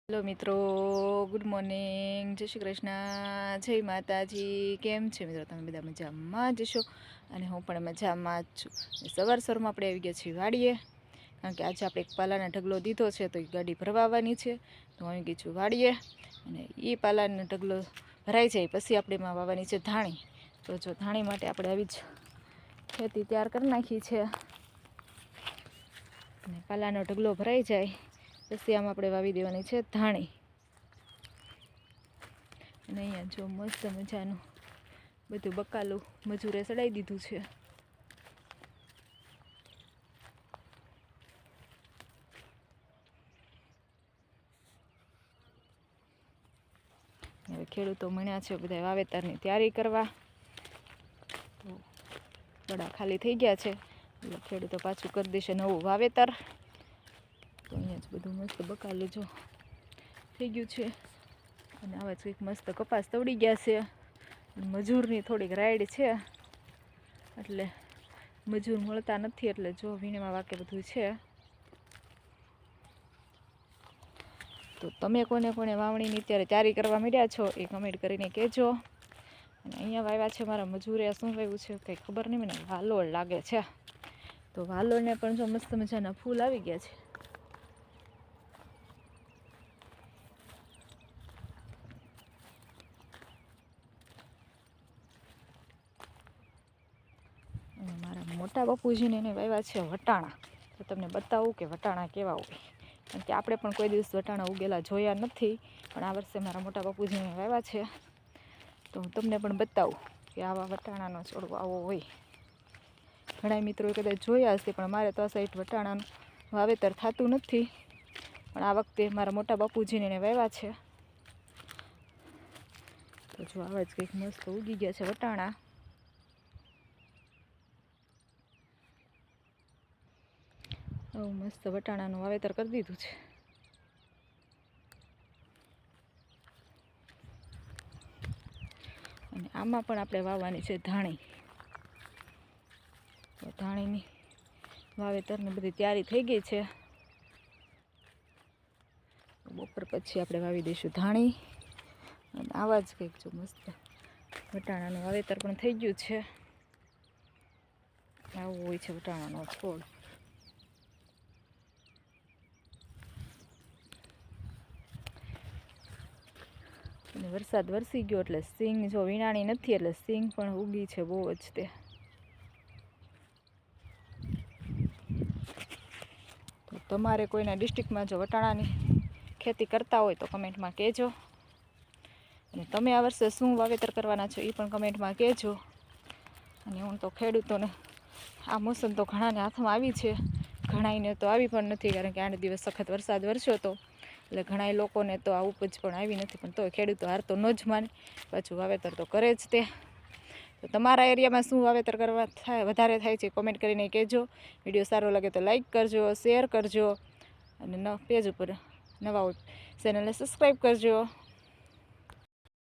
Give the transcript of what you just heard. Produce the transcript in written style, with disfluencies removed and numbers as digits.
Hello મિત્રો, good morning, જય શ્રી કૃષ્ણ, જય માતાજી. કેમ છે મિત્રો? તમે બધા મજામાં જ છો અને હું પણ મજામાં જ છું. સવારમાં આપણે આવી ગયા છીએ વાડીએ, કારણ કે આજે આપણે એક પાલાનો ઢગલો દીધો છે તો એ ગાડી ભરવા આવવાની છે. તો હું આવી ગઈ છું વાડીએ અને એ પાલાનો ઢગલો ભરાઈ જાય પછી આપણે એમાં વાવવાની છે ધાણી. તો જો ધાણી માટે આપણે આવી જ ખેતી તૈયાર કરી નાખી છે અને પાલાનો ઢગલો ભરાઈ જાય પછી આમાં આપણે વાવી દેવાની છે ધાણી. અને અહીંયા જો મસ્ત મજાનું બધું બકાલું મજૂરે ચડાવી દીધું છે. હવે ખેડૂતો મળ્યા છે બધા વાવેતરની તૈયારી કરવા. તો બડા ખાલી થઈ ગયા છે એટલે ખેડૂતો પાછું કરી દેશે નવું વાવેતર. તો અહીંયા જ બધું મસ્ત બકાલું જો થઈ ગયું છે અને આવા જ કંઈક મસ્ત કપાસ તવડી ગયા છે. મજૂરની થોડીક રાઈડ છે એટલે મજૂર મળતા નથી, એટલે જો વીણેમાં વાકે બધું છે. તો તમે કોને કોને વાવણીની અત્યારે તૈયારી કરવા માંડ્યા છો એ કમેન્ટ કરીને કહેજો. અને અહીંયા વાવ્યા છે મારા મજૂરે, શું વાવ્યું છે કંઈ ખબર નહીં, મને વાલોળ લાગે છે. તો વાલોળને પણ જો મસ્ત મજાના ફૂલ આવી ગયા છે. અને મારા મોટા બાપુજીને એને વાવ્યા છે વટાણા. તો તમને બતાવું કે વટાણા કેવા હોય, કારણ કે આપણે પણ કોઈ દિવસ વટાણા ઉગેલા જોયા નથી, પણ આ વર્ષે મારા મોટા બાપુજીને વાવ્યા છે. તો હું તમને પણ બતાવું કે આવા વટાણાનો છોડવો આવો હોય. ઘણા મિત્રોએ કદાચ જોયા હશે, પણ મારે તો આ સાઈડ વટાણાનું વાવેતર થતું નથી, પણ આ વખતે મારા મોટા બાપુજીને એને વાવ્યા છે. તો જો આવા જ કંઈક મસ્ત ઉગી ગયા છે વટાણા. આવું મસ્ત વટાણાનું વાવેતર કરી દીધું છે. અને આમાં પણ આપણે વાવવાની છે ધાણી. તો ધાણીની વાવેતરની બધી તૈયારી થઈ ગઈ છે. બપોર પછી આપણે વાવી દઈશું ધાણી. અને આવા જ કંઈક જો મસ્ત વટાણાનું વાવેતર પણ થઈ ગયું છે. આવું હોય છે વટાણાનો છોડ. અને વરસાદ વરસી ગયો એટલે સિંગ જો વીણાણી નથી, એટલે સિંગ પણ ઉગી છે બહુ જ. તે તો તમારે કોઈના ડિસ્ટ્રિક્ટમાં જો વટાણાની ખેતી કરતા હોય તો કમેન્ટમાં કહેજો. અને તમે આ વર્ષે શું વાવેતર કરવાના છો એ પણ કમેન્ટમાં કહેજો. અને હું તો ખેડૂતોને આ મોસમ તો ઘણાને હાથમાં આવી છે, ઘણાઈને તો આવી પણ નથી, કારણ કે 8 દિવસ સખત વરસાદ વરસ્યો હતો એટલે ઘણા લોકોને તો આ ઉપજ પણ આવી નથી. પણ તોય ખેડૂતો હાર તો ન જ માને, પાછું વાવેતર તો કરે જ તે. તો તમારા એરિયામાં શું વાવેતર કરવા વધારે થાય છે કોમેન્ટ કરીને કહેજો. વિડીયો સારો લાગે તો લાઈક કરજો, શેર કરજો અને પેજ ઉપર નવા ચેનલને સબસ્ક્રાઈબ કરજો.